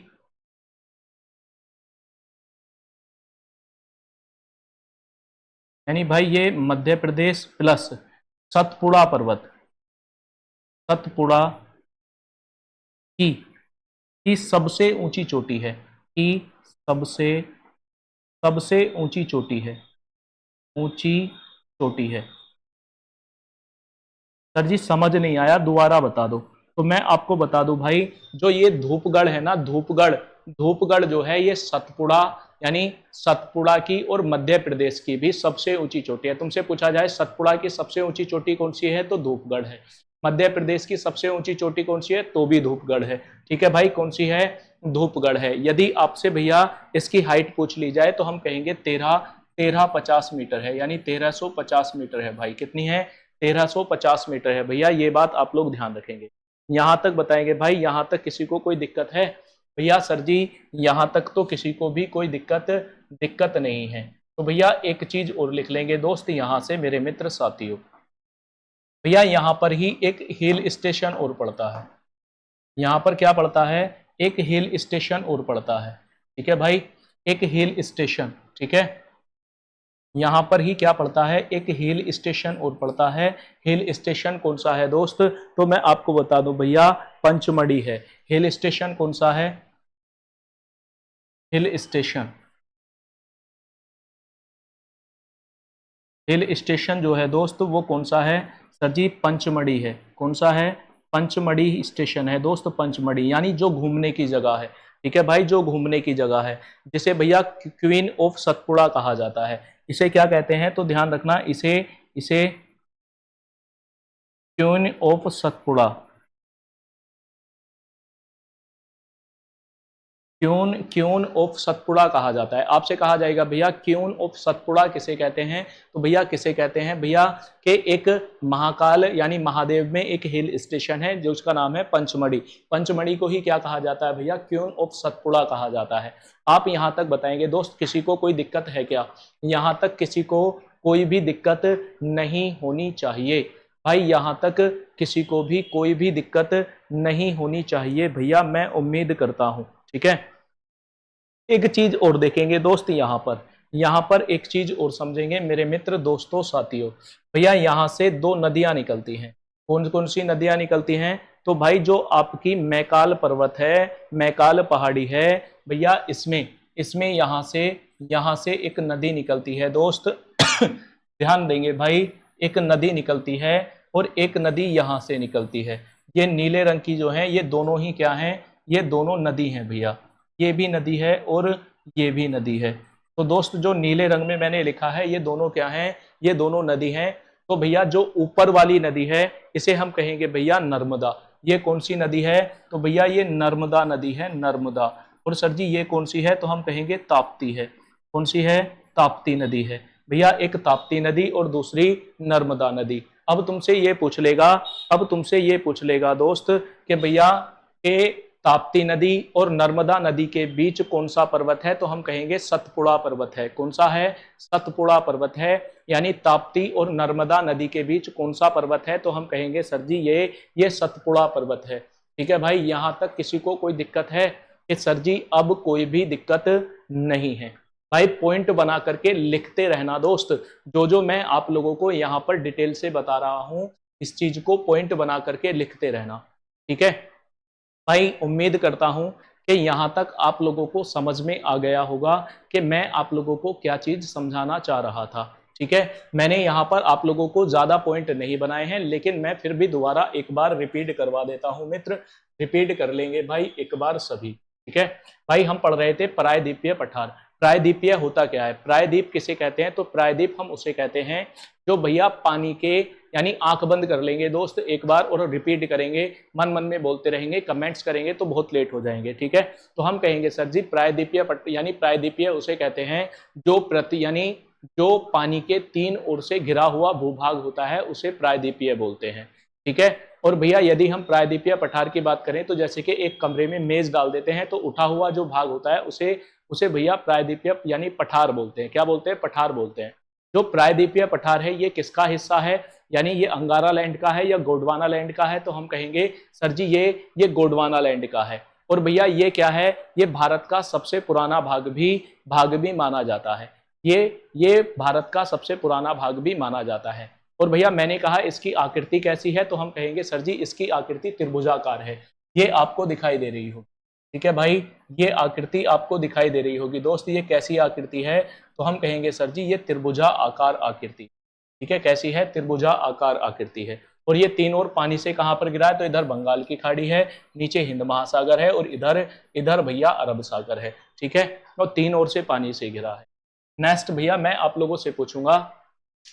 यानी भाई ये मध्य प्रदेश प्लस सतपुड़ा पर्वत, सतपुड़ा की सबसे ऊंची चोटी है, की सबसे सबसे ऊंची चोटी है, ऊंची चोटी है। सर जी समझ नहीं आया, दोबारा बता दो। तो मैं आपको बता दूं भाई, जो ये धूपगढ़ है ना, धूपगढ़, धूपगढ़ जो है ये सतपुड़ा, यानी सतपुड़ा की और मध्य प्रदेश की भी सबसे ऊंची चोटी है। तुमसे पूछा जाए सतपुड़ा की सबसे ऊंची चोटी कौन सी है, तो धूपगढ़ है। मध्य प्रदेश की सबसे ऊंची चोटी कौन सी है, तो भी धूपगढ़ है। ठीक है भाई, कौन सी है, धूपगढ़ है। यदि आपसे भैया इसकी हाइट पूछ ली जाए तो हम कहेंगे 1350 मीटर है, यानी 1350 मीटर है भाई। कितनी है, 1350 मीटर है भैया। ये बात आप लोग ध्यान रखेंगे। यहां तक बताएंगे भाई, यहां तक किसी को कोई दिक्कत है भैया? सर जी यहां तक तो किसी को भी कोई दिक्कत नहीं है। तो भैया एक चीज और लिख लेंगे दोस्त यहां से, मेरे मित्र साथियों। भैया यहां पर ही एक हिल स्टेशन और पड़ता है। यहां पर क्या पड़ता है, एक हिल स्टेशन और पड़ता है। ठीक है भाई, एक हिल स्टेशन। ठीक है, यहां पर ही क्या पड़ता है, एक हिल स्टेशन और पड़ता है। हिल स्टेशन कौन सा है दोस्त, तो मैं आपको बता दूं भैया, पंचमढ़ी है। हिल स्टेशन कौन सा है, हिल स्टेशन, हिल स्टेशन जो है दोस्त वो कौन सा है, सर जी पंचमढ़ी है। कौन सा है, पंचमढ़ी स्टेशन है दोस्त, पंचमढ़ी, यानी जो घूमने की जगह है। ठीक है भाई, जो घूमने की जगह है, जिसे भैया क्वीन ऑफ सतपुड़ा कहा जाता है। इसे क्या कहते हैं, तो ध्यान रखना, इसे इसे queen of Satpura, queen queen of Satpura कहा जाता है। आपसे कहा जाएगा भैया क्यून ऑफ सतपुड़ा किसे कहते हैं, तो भैया किसे कहते हैं भैया, के एक महाकाल यानी महादेव में एक हिल स्टेशन है जो उसका नाम है पंचमढ़ी। पंचमढ़ी को ही क्या कहा जाता है भैया, क्यून ऑफ सतपुड़ा कहा जाता है। आप यहां तक बताएंगे दोस्त, किसी को कोई दिक्कत है क्या? यहां तक किसी को कोई भी दिक्कत नहीं होनी चाहिए भाई, यहां तक किसी को भी कोई भी दिक्कत नहीं होनी चाहिए भैया, मैं उम्मीद करता हूं। ठीक है, एक चीज और देखेंगे दोस्त, यहां पर एक चीज और समझेंगे मेरे मित्र दोस्तों साथियों। भैया यहां से दो नदियां निकलती हैं। कौन कौन सी नदियां निकलती हैं, तो भाई जो आपकी मैकाल पर्वत है, मैकाल पहाड़ी है भैया, इसमें इसमें यहां से एक नदी निकलती है दोस्त। ध्यान देंगे भाई, एक नदी निकलती है और एक नदी यहां से निकलती है। ये नीले रंग की जो है, ये दोनों ही क्या हैं, ये दोनों नदी हैं भैया। ये भी नदी है और ये भी नदी है। तो दोस्त जो नीले रंग में मैंने लिखा है, ये दोनों क्या हैं, ये दोनों नदी हैं। तो भैया जो ऊपर वाली नदी है, इसे हम कहेंगे भैया नर्मदा। ये कौन सी नदी है, तो भैया ये नर्मदा नदी है, नर्मदा। और सर जी ये कौन सी है, तो हम कहेंगे ताप्ती है। कौन सी है, ताप्ती नदी है भैया। एक ताप्ती नदी और दूसरी नर्मदा नदी। अब तुमसे ये पूछ लेगा दोस्त कि भैया के ताप्ती नदी और नर्मदा नदी के बीच कौन सा पर्वत है, तो हम कहेंगे सतपुड़ा पर्वत है। कौन सा है, सतपुड़ा पर्वत है। यानी ताप्ती और नर्मदा नदी के बीच कौन सा पर्वत है, तो हम कहेंगे सर जी ये सतपुड़ा पर्वत है। ठीक है भाई, यहां तक किसी को कोई दिक्कत है कि सर जी अब कोई भी दिक्कत नहीं है? भाई पॉइंट बना करके लिखते रहना दोस्त, जो जो मैं आप लोगों को यहाँ पर डिटेल से बता रहा हूं, इस चीज को पॉइंट बना करके लिखते रहना। ठीक है भाई, उम्मीद करता हूं कि यहां तक आप लोगों को समझ में आ गया होगा कि मैं आप लोगों को क्या चीज समझाना चाह रहा था। ठीक है, मैंने यहां पर आप लोगों को ज्यादा पॉइंट नहीं बनाए हैं, लेकिन मैं फिर भी दोबारा एक बार रिपीट करवा देता हूं मित्र। रिपीट कर लेंगे भाई एक बार सभी। ठीक है भाई, हम पढ़ रहे थे प्रायद्वीपीय पठार। प्रायद्वीपीय होता क्या है, प्रायद्वीप किसे कहते हैं, तो प्रायद्वीप हम उसे कहते हैं जो भैया पानी के, यानी आंख बंद कर लेंगे दोस्त एक बार और रिपीट करेंगे, मन मन में बोलते रहेंगे, कमेंट्स करेंगे तो बहुत लेट हो जाएंगे। ठीक है, तो हम कहेंगे सर जी प्रायद्वीपीय यानी प्रायद्वीपीय उसे कहते हैं जो यानी जो पानी के तीन ओर से घिरा हुआ भूभाग होता है, उसे प्रायद्वीपीय बोलते हैं। ठीक है, और भैया यदि हम प्रायद्वीपीय पठार की बात करें तो जैसे कि एक कमरे में मेज डाल देते हैं तो उठा हुआ जो भाग होता है उसे उसे भैया प्रायद्वीपीय यानी पठार बोलते हैं। क्या बोलते हैं, पठार बोलते हैं। जो प्रायद्वीपीय पठार है ये किसका हिस्सा है, यानी ये अंगारा लैंड का है या गोंडवाना लैंड का है, तो हम कहेंगे सर जी ये गोंडवाना लैंड का है। और भैया ये क्या है, ये भारत का सबसे पुराना भाग भी माना जाता है। ये भारत का सबसे पुराना भाग भी माना जाता है। और भैया मैंने कहा इसकी आकृति कैसी है, तो हम कहेंगे सर जी इसकी आकृति त्रिभुजाकार है। ये आपको दिखाई दे रही होगी, ठीक है भाई, ये आकृति आपको दिखाई दे रही होगी दोस्त। ये कैसी आकृति है, तो हम कहेंगे सर जी ये त्रिभुजा आकार आकृति, ठीक है। कैसी है, त्रिभुजा आकार आकृति है। और ये तीन ओर पानी से कहां पर गिरा है, तो इधर बंगाल की खाड़ी है, नीचे हिंद महासागर है, और इधर इधर भैया अरब सागर है, ठीक है। और तीन ओर से पानी से घिरा है। नेक्स्ट भैया मैं आप लोगों से पूछूंगा,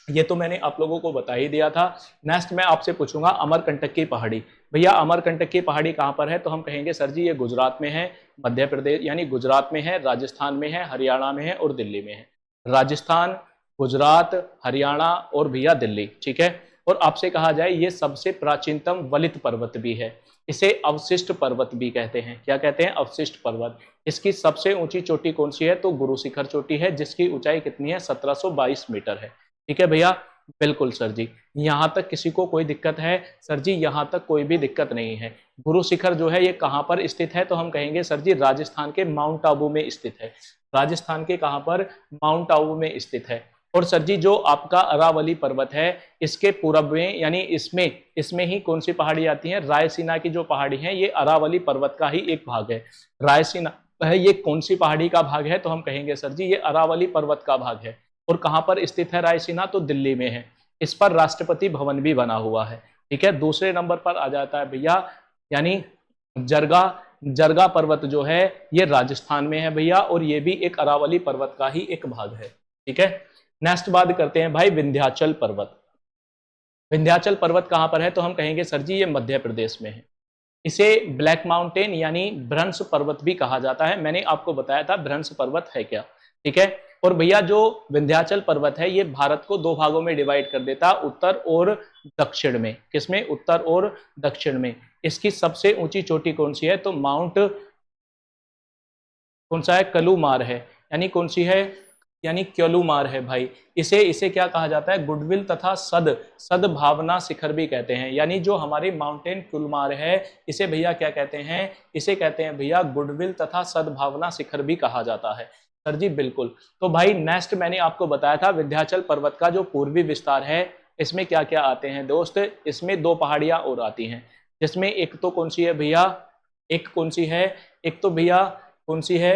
ये तो मैंने आप लोगों को बता ही दिया था। नेक्स्ट मैं आपसे पूछूंगा अमरकंटक की पहाड़ी। भैया अमरकंटक की पहाड़ी कहाँ पर है, तो हम कहेंगे सर जी ये गुजरात में है, मध्य प्रदेश यानी गुजरात में है, राजस्थान में है, हरियाणा में है और दिल्ली में है। राजस्थान, गुजरात, हरियाणा और भैया दिल्ली, ठीक है। और आपसे कहा जाए ये सबसे प्राचीनतम वलित पर्वत भी है, इसे अवशिष्ट पर्वत भी कहते हैं। क्या कहते हैं, अवशिष्ट पर्वत। इसकी सबसे ऊंची चोटी कौन सी है, तो गुरु शिखर चोटी है, जिसकी ऊंचाई कितनी है, 1722 मीटर है, ठीक है भैया। बिल्कुल सर जी, यहां तक किसी को कोई दिक्कत है, सर जी यहां तक कोई भी दिक्कत नहीं है। गुरु शिखर जो है ये कहां पर स्थित है, तो हम कहेंगे सर जी राजस्थान के माउंट आबू में स्थित है। राजस्थान के कहां पर, माउंट आबू में स्थित है। और सर जी जो आपका अरावली पर्वत है, इसके पूरब में यानी इसमें इसमें ही कौन सी पहाड़ी आती है, रायसीना की जो पहाड़ी है ये अरावली पर्वत का ही एक भाग है। रायसीना है ये कौन सी पहाड़ी का भाग है, तो हम कहेंगे सर जी ये अरावली पर्वत का भाग है। और कहां पर स्थित है रायसीना, तो दिल्ली में है। इस पर राष्ट्रपति भवन भी बना हुआ है, ठीक है। दूसरे नंबर पर आ जाता है भैया यानी जरगा। जरगा पर्वत जो है ये राजस्थान में है भैया, और ये भी एक अरावली पर्वत का ही एक भाग है, ठीक है। नेक्स्ट बात करते हैं भाई विंध्याचल पर्वत। विंध्याचल पर्वत कहां पर है, तो हम कहेंगे सर जी ये मध्य प्रदेश में है। इसे ब्लैक माउंटेन यानी भ्रंश पर्वत भी कहा जाता है। मैंने आपको बताया था भ्रंश पर्वत है क्या, ठीक है। और भैया जो विंध्याचल पर्वत है ये भारत को दो भागों में डिवाइड कर देता, उत्तर और दक्षिण में। किसमें, उत्तर और दक्षिण में। इसकी सबसे ऊंची चोटी कौन सी है, तो माउंट कौन सा है, कलूमार है। यानी कौन सी है, यानी क्योलूमार है भाई। इसे इसे क्या कहा जाता है, गुडविल तथा सद्भावना शिखर भी कहते हैं। यानी जो हमारी माउंटेन कुलमार है इसे भैया क्या कहते हैं, इसे कहते हैं भैया गुडविल तथा सद्भावना शिखर भी कहा जाता है। सर जी बिल्कुल। तो भाई नेक्स्ट मैंने आपको बताया था विंध्याचल पर्वत का जो पूर्वी विस्तार है, इसमें क्या क्या आते हैं दोस्त, इसमें दो पहाड़ियां और आती हैं, जिसमें एक तो कौन सी है भैया, एक कौन सी है, एक तो भैया कौन सी है,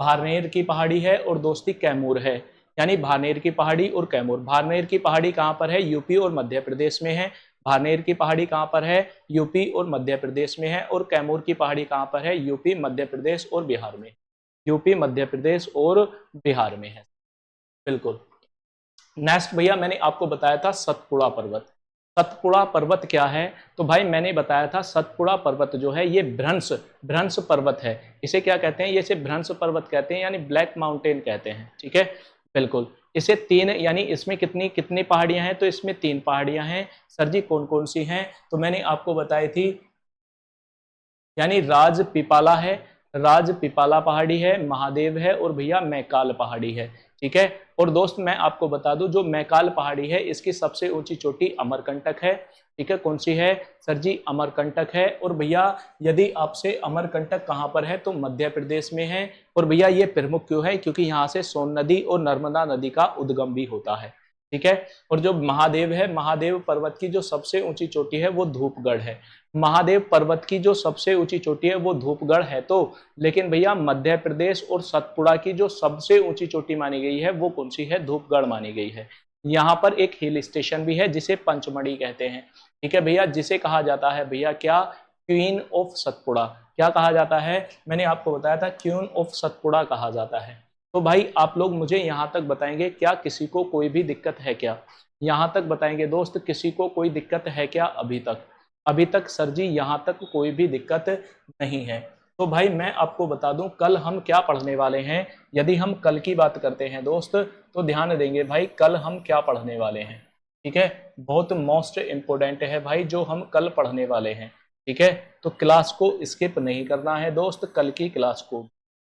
भारनेर की पहाड़ी है, और दोस्ती कैमूर है। यानी भारनेर की पहाड़ी और कैमूर। भारनेर की पहाड़ी कहाँ पर है, यूपी और मध्य प्रदेश में है। भारनेर की पहाड़ी कहाँ पर है, यूपी और मध्य प्रदेश में है। और कैमूर की पहाड़ी कहाँ पर है, यूपी, मध्य प्रदेश और बिहार में। यूपी, मध्य प्रदेश और बिहार में है, बिल्कुल। नेक्स्ट भैया मैंने आपको बताया था सतपुड़ा पर्वत। सतपुड़ा पर्वत क्या है, तो भाई मैंने बताया था सतपुड़ा पर्वत जो है ये भ्रंश भ्रंश पर्वत है। इसे क्या कहते हैं, ये इसे भ्रंश पर्वत कहते हैं, यानी ब्लैक माउंटेन कहते हैं, ठीक है। बिल्कुल। इसे तीन यानी इसमें कितनी कितनी पहाड़ियां हैं, तो इसमें तीन पहाड़ियां हैं। सर जी कौन कौन सी हैं, तो मैंने आपको बताई थी, यानी राज पिपाला है, राज पिपाला पहाड़ी है, महादेव है, और भैया मैकाल पहाड़ी है, ठीक है। और दोस्त मैं आपको बता दूं जो मैकाल पहाड़ी है इसकी सबसे ऊंची चोटी अमरकंटक है, ठीक है। कौन सी है, सर जी अमरकंटक है। और भैया यदि आपसे अमरकंटक कहाँ पर है, तो मध्य प्रदेश में है। और भैया ये प्रमुख क्यों है, क्योंकि यहाँ से सोन नदी और नर्मदा नदी का उद्गम भी होता है, ठीक है। और जो महादेव है, महादेव पर्वत की जो सबसे ऊंची चोटी है वो धूपगढ़ है। महादेव पर्वत की जो सबसे ऊंची चोटी है वो धूपगढ़ है, तो लेकिन भैया मध्य प्रदेश और सतपुड़ा की जो सबसे ऊंची चोटी मानी गई है वो कौन सी है, धूपगढ़ मानी गई है। यहाँ पर एक हिल स्टेशन भी है जिसे पंचमढ़ी कहते हैं, ठीक है भैया। जिसे कहा जाता है भैया क्या, क्वीन ऑफ सतपुड़ा। क्या कहा जाता है, मैंने आपको बताया था क्वीन ऑफ सतपुड़ा कहा जाता है। तो भाई आप लोग मुझे यहाँ तक बताएंगे, क्या किसी को कोई भी दिक्कत है क्या, यहाँ तक बताएंगे दोस्त, किसी को कोई दिक्कत है क्या अभी तक, अभी तक सर जी यहाँ तक कोई भी दिक्कत नहीं है। तो भाई मैं आपको बता दूं कल हम क्या पढ़ने वाले हैं। यदि हम कल की बात करते हैं दोस्त, तो ध्यान देंगे भाई कल हम क्या पढ़ने वाले हैं, ठीक है। बहुत मोस्ट इंपोर्टेंट है भाई जो हम कल पढ़ने वाले हैं, ठीक है। तो क्लास को स्किप नहीं करना है दोस्त, कल की क्लास को,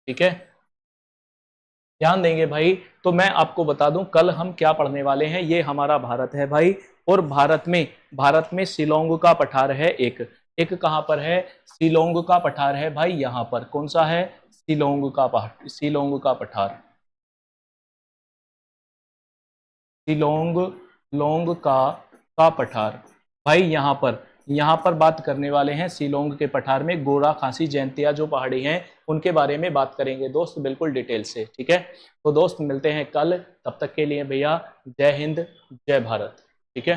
ठीक है, ध्यान देंगे भाई। तो मैं आपको बता दूं कल हम क्या पढ़ने वाले हैं। ये हमारा भारत है भाई, और भारत में शिलोंग का पठार है एक, एक कहां पर है, शिलोंग का पठार है भाई, यहां पर कौन सा है, शिलोंग का पठार, शिलोंग का पठार। शिलोंग लोंग का पठार। भाई यहाँ पर बात करने वाले हैं शिलोंग के पठार में गोरा खासी जयंतिया जो पहाड़ी हैं उनके बारे में बात करेंगे दोस्त, बिल्कुल डिटेल से। ठीक है, तो दोस्त मिलते हैं कल, तब तक के लिए भैया जय हिंद जय भारत। ठीक है।